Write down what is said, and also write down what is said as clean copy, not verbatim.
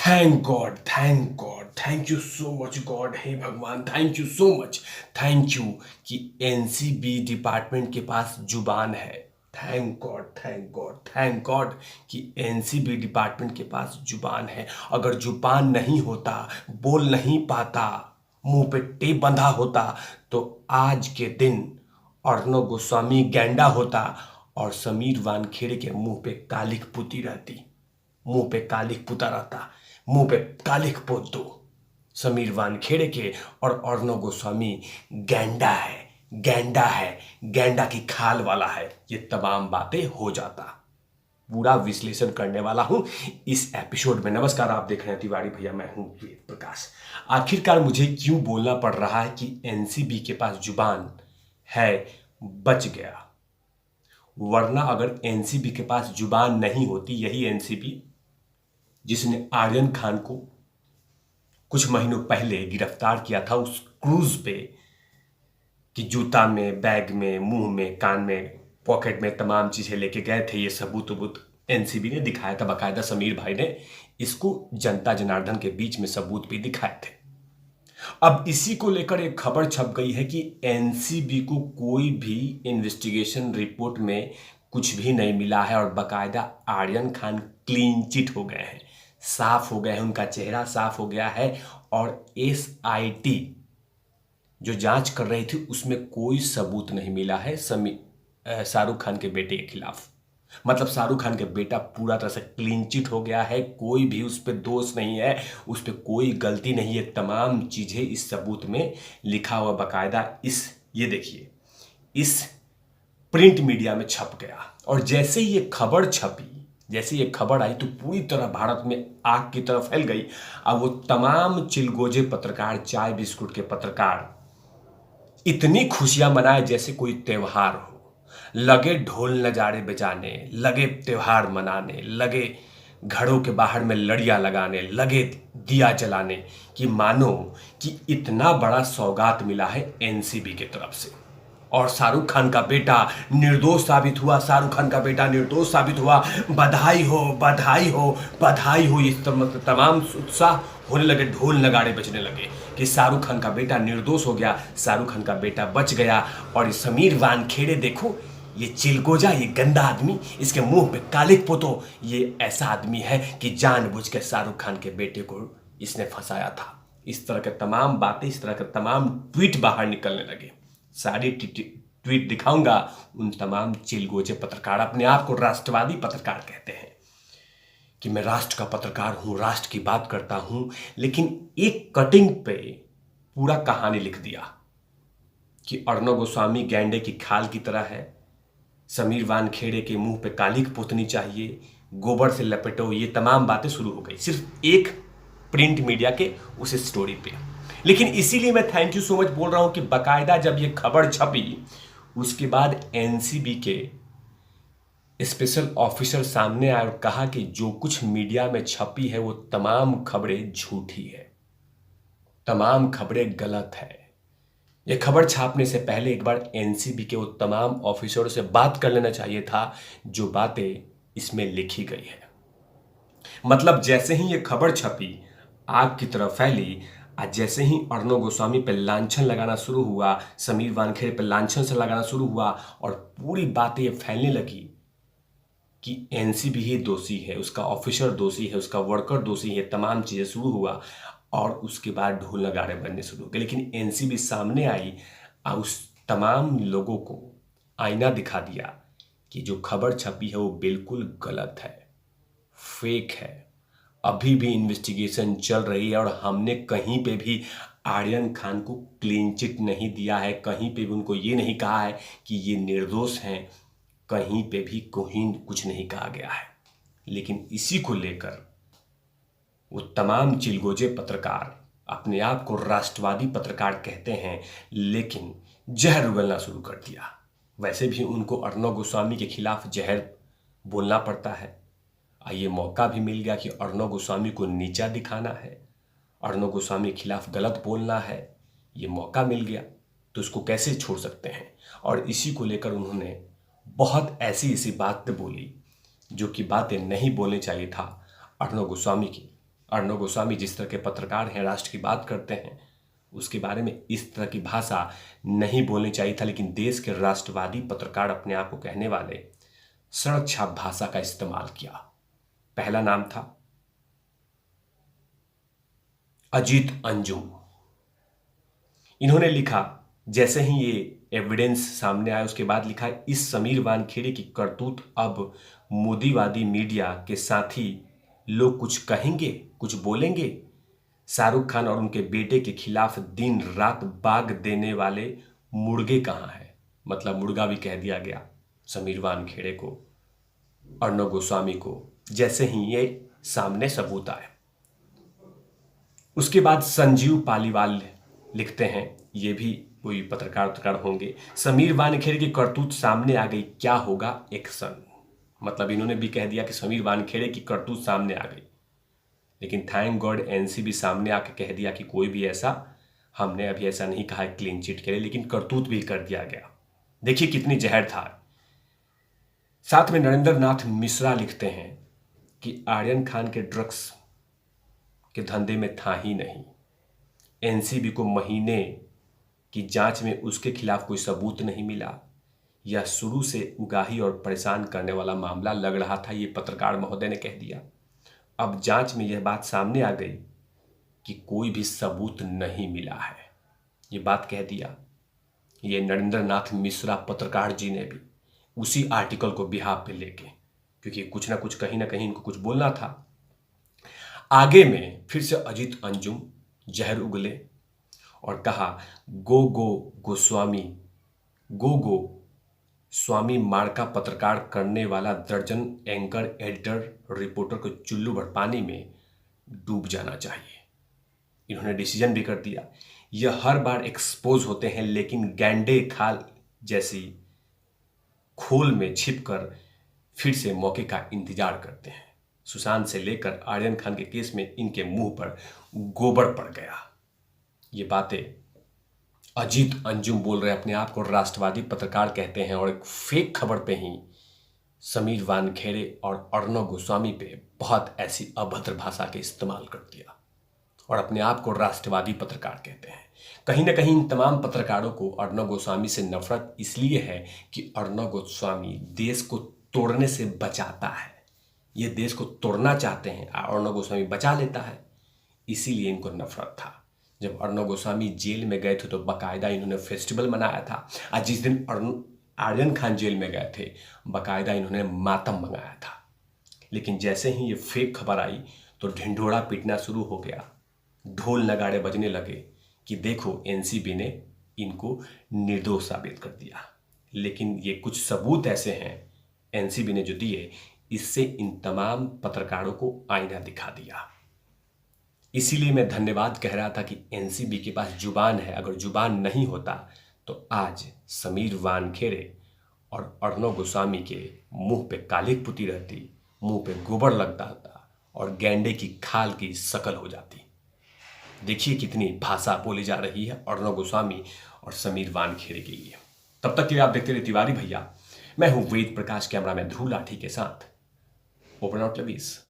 Thank God, thank you so much God. हे भगवान, thank you so much. Thank you कि NCB department के पास जुबान है। Thank God, thank God, thank God कि एनसीबी डिपार्टमेंट के पास जुबान है। अगर जुबान नहीं होता, बोल नहीं पाता, मुंह पे टेप बंधा होता, तो आज के दिन अर्णव गोस्वामी गैंडा होता और समीर वानखेड़े के मुंह पे कालिख पुती रहती। मुंह पे कालिख पुता रहता। मुंह पे कालिख पोत दो समीर वानखेड़े के। और अर्णव गोस्वामी गैंडा है, गैंडा है, गैंडा की खाल वाला है। ये तमाम बातें हो जाता। पूरा विश्लेषण करने वाला हूं इस एपिसोड में। नमस्कार, आप देख रहे हैं तिवारी भैया, मैं हूं वेद प्रकाश। आखिरकार मुझे क्यों बोलना पड़ रहा है कि एनसीबी के पास जुबान है? बच गया। वरना अगर एनसीबी के पास जुबान नहीं होती, यही एनसीबी जिसने आर्यन खान को कुछ महीनों पहले गिरफ्तार किया था उस क्रूज पे, कि जूता में, बैग में, मुंह में, कान में, पॉकेट में तमाम चीजें लेके गए थे, ये सबूत एनसीबी ने दिखाया था। बाकायदा समीर भाई ने इसको जनता जनार्दन के बीच में सबूत भी दिखाए थे। अब इसी को लेकर एक खबर छप गई है कि एनसीबी को कोई भी इन्वेस्टिगेशन रिपोर्ट में कुछ भी नहीं मिला है और बाकायदा आर्यन खान क्लीन चिट हो गए हैं, साफ हो गए हैं, उनका चेहरा साफ हो गया है। और एसआईटी जो जांच कर रही थी उसमें कोई सबूत नहीं मिला है शाहरुख खान के बेटे के खिलाफ। मतलब शाहरुख खान के बेटा पूरा तरह से क्लीन चिट हो गया है, कोई भी उस पर दोष नहीं है, उस पर कोई गलती नहीं है। तमाम चीजें इस सबूत में लिखा हुआ बाकायदा ये देखिए, इस प्रिंट मीडिया में छप गया। और जैसे ही ये खबर छपी, जैसे ये खबर आई, तो पूरी तरह भारत में आग की तरह फैल गई। अब वो तमाम चिलगोजे पत्रकार, चाय बिस्कुट के पत्रकार इतनी खुशियां मनाए जैसे कोई त्योहार हो। लगे ढोल नजारे बजाने, लगे त्योहार मनाने, लगे घरों के बाहर में लड़ियां लगाने, लगे दिया जलाने, कि मानो कि इतना बड़ा सौगात मिला है एनसीबी की तरफ से। और शाहरुख खान का बेटा निर्दोष साबित हुआ, शाहरुख खान का बेटा निर्दोष साबित हुआ। बधाई हो, बधाई हो, बधाई हो। इस तमाम उत्साह होने लगे, ढोल नगाड़े बजने लगे कि शाहरुख खान का बेटा निर्दोष हो गया, शाहरुख खान का बेटा बच गया। और समीर वानखेड़े देखो, ये चिलगोजा, ये गंदा आदमी, इसके मुंह पे कालिख पोतो, ये ऐसा आदमी है कि जानबूझ के शाहरुख खान के बेटे को इसने फंसाया था। इस तरह के तमाम बातें, इस तरह के तमाम ट्वीट बाहर निकलने लगे। सारी ट्वीट दिखाऊंगा उन तमाम चिलगोजे पत्रकार, अपने आप को राष्ट्रवादी पत्रकार कहते हैं, कि मैं राष्ट्र का पत्रकार हूं, राष्ट्र की बात करता हूं। लेकिन एक कटिंग पे पूरा कहानी लिख दिया कि अर्णव गोस्वामी गैंडे की खाल की तरह है, समीर वानखेड़े के मुंह पे कालिख पोतनी चाहिए, गोबर से लपेटो। ये तमाम बातें शुरू हो गई सिर्फ एक प्रिंट मीडिया के उस स्टोरी पे। लेकिन इसीलिए मैं थैंक यू सो मच बोल रहा हूं कि बाकायदा जब ये खबर छपी, उसके बाद एनसीबी के स्पेशल ऑफिसर सामने आए और कहा कि जो कुछ मीडिया में छपी है वो तमाम खबरें झूठी है, तमाम खबरें गलत है। ये खबर छापने से पहले एक बार एनसीबी के वो तमाम ऑफिसरों से बात कर लेना चाहिए था जो बातें इसमें लिखी गई है। मतलब जैसे ही ये खबर छपी, आग की तरह फैली। आज जैसे ही अर्णव गोस्वामी पे लांछन लगाना शुरू हुआ, समीर वानखेड़े पे लांछन से लगाना शुरू हुआ, और पूरी बातें ये फैलने लगी कि एनसीबी ही दोषी है, उसका ऑफिसर दोषी है, उसका वर्कर दोषी है, तमाम चीजें शुरू हुआ। और उसके बाद ढोल नगाड़े बनने शुरू हो गए। लेकिन एनसीबी सामने आई और उस तमाम लोगों को आईना दिखा दिया कि जो खबर छपी है वो बिल्कुल गलत है, फेक है। अभी भी इन्वेस्टिगेशन चल रही है और हमने कहीं पे भी आर्यन खान को क्लीन चिट नहीं दिया है, कहीं पे भी उनको ये नहीं कहा है कि ये निर्दोष हैं, कहीं पे भी कोई कुछ नहीं कहा गया है। लेकिन इसी को लेकर वो तमाम चिलगोजे पत्रकार अपने आप को राष्ट्रवादी पत्रकार कहते हैं, लेकिन जहर उगलना शुरू कर दिया। वैसे भी उनको अर्णव गोस्वामी के खिलाफ जहर बोलना पड़ता है। ये मौका भी मिल गया कि अर्णव गोस्वामी को नीचा दिखाना है, अर्णव गोस्वामी के खिलाफ गलत बोलना है, ये मौका मिल गया, तो उसको कैसे छोड़ सकते हैं। और इसी को लेकर उन्होंने बहुत ऐसी ऐसी बातें बोली जो कि बातें नहीं बोलनी चाहिए था अर्णव गोस्वामी की अर्णव गोस्वामी जिस तरह के पत्रकार हैं, राष्ट्र की बात करते हैं, उसके बारे में इस तरह की भाषा नहीं बोलनी चाहिए था। लेकिन देश के राष्ट्रवादी पत्रकार अपने आप को कहने वाले सड़क छाप भाषा का इस्तेमाल किया। पहला नाम था अजीत अंजुम। इन्होंने लिखा, जैसे ही ये एविडेंस सामने आया उसके बाद लिखा, इस समीर वानखेड़े की करतूत अब मोदीवादी मीडिया के साथी लोग कुछ कहेंगे, कुछ बोलेंगे। शाहरुख खान और उनके बेटे के खिलाफ दिन रात बाग देने वाले मुर्गे कहाँ हैं। मतलब मुर्गा भी कह दिया गया समीर वानखेड़े को, अर्णव गोस्वामी को, जैसे ही ये सामने सबूत आए। उसके बाद संजीव पालीवाल लिखते हैं, ये भी कोई पत्रकार होंगे, समीर वानखेड़े की करतूत सामने आ गई, क्या होगा एक्शन। मतलब इन्होंने भी कह दिया कि समीर वानखेड़े की करतूत सामने आ गई। लेकिन थैंक गॉड एनसीबी सामने आके कह दिया कि कोई भी ऐसा, हमने अभी ऐसा नहीं कहा है क्लीन चिट के लिए, लेकिन करतूत भी कर दिया गया। देखिए कितनी जहर था। साथ में नरेंद्र नाथ मिश्रा लिखते हैं कि आर्यन खान के ड्रग्स के धंधे में था ही नहीं। एनसीबी को महीने की जांच में उसके खिलाफ कोई सबूत नहीं मिला। यह शुरू से उगाही और परेशान करने वाला मामला लग रहा था, ये पत्रकार महोदय ने कह दिया। अब जांच में यह बात सामने आ गई कि कोई भी सबूत नहीं मिला है, ये बात कह दिया। ये नरेंद्र नाथ मिश्रा पत्रकार जी ने भी उसी आर्टिकल को बिहाफ पे लेके, क्योंकि कुछ ना कुछ कहीं ना कहीं इनको कुछ बोलना था। आगे में फिर से अजीत अंजुम जहर उगले और कहा, गो गो गोस्वामी, गो गो स्वामी मार्का पत्रकार करने वाला दर्जन एंकर, एडिटर, रिपोर्टर को चुल्लू भर पानी में डूब जाना चाहिए। इन्होंने डिसीजन भी कर दिया। यह हर बार एक्सपोज होते हैं, लेकिन गैंडे खाल जैसी खोल में छिपकर फिर से मौके का इंतजार करते हैं। सुशांत से लेकर आर्यन खान के केस में इनके मुंह पर गोबर पड़ गया। ये बातें अजीत अंजुम बोल रहे, अपने आप को राष्ट्रवादी पत्रकार कहते हैं, और एक फेक खबर पे ही समीर वानखेड़े और अर्णव गोस्वामी पे बहुत ऐसी अभद्र भाषा के इस्तेमाल कर दिया और अपने आप को राष्ट्रवादी पत्रकार कहते हैं। कहीं ना कहीं इन तमाम पत्रकारों को अर्णव गोस्वामी से नफरत इसलिए है कि अर्णव गोस्वामी देश को तोड़ने से बचाता है। ये देश को तोड़ना चाहते हैं, अर्णव गोस्वामी बचा लेता है, इसीलिए इनको नफरत था। जब अर्णव गोस्वामी जेल में गए थे तो बाकायदा इन्होंने फेस्टिवल मनाया था। आज जिस दिन आर्यन खान जेल में गए थे, बाकायदा इन्होंने मातम मंगाया था। लेकिन जैसे ही ये फेक खबर आई तो ढिंढोरा पीटना शुरू हो गया, ढोल नगाड़े बजने लगे कि देखो एनसीबी ने इनको निर्दोष साबित कर दिया। लेकिन ये कुछ सबूत ऐसे हैं एनसीबी ने जो दिए, इससे इन तमाम पत्रकारों को आईना दिखा दिया। इसीलिए मैं धन्यवाद कह रहा था कि एनसीबी के पास जुबान है। अगर जुबान नहीं होता तो आज समीर वानखेड़े और अर्णव गोस्वामी के मुंह पे कालिक पुती रहती, मुंह पे गोबर लगता था और गैंडे की खाल की शकल हो जाती। देखिए कितनी भाषा बोली जा रही है अर्णव गोस्वामी और समीर वानखेड़े के लिए। तब तक के लिए आप देखते रहिए तिवारी भैया। मैं हूं वेद प्रकाश, कैमरामैन ध्रुव लाठी के साथ। Open out lovies.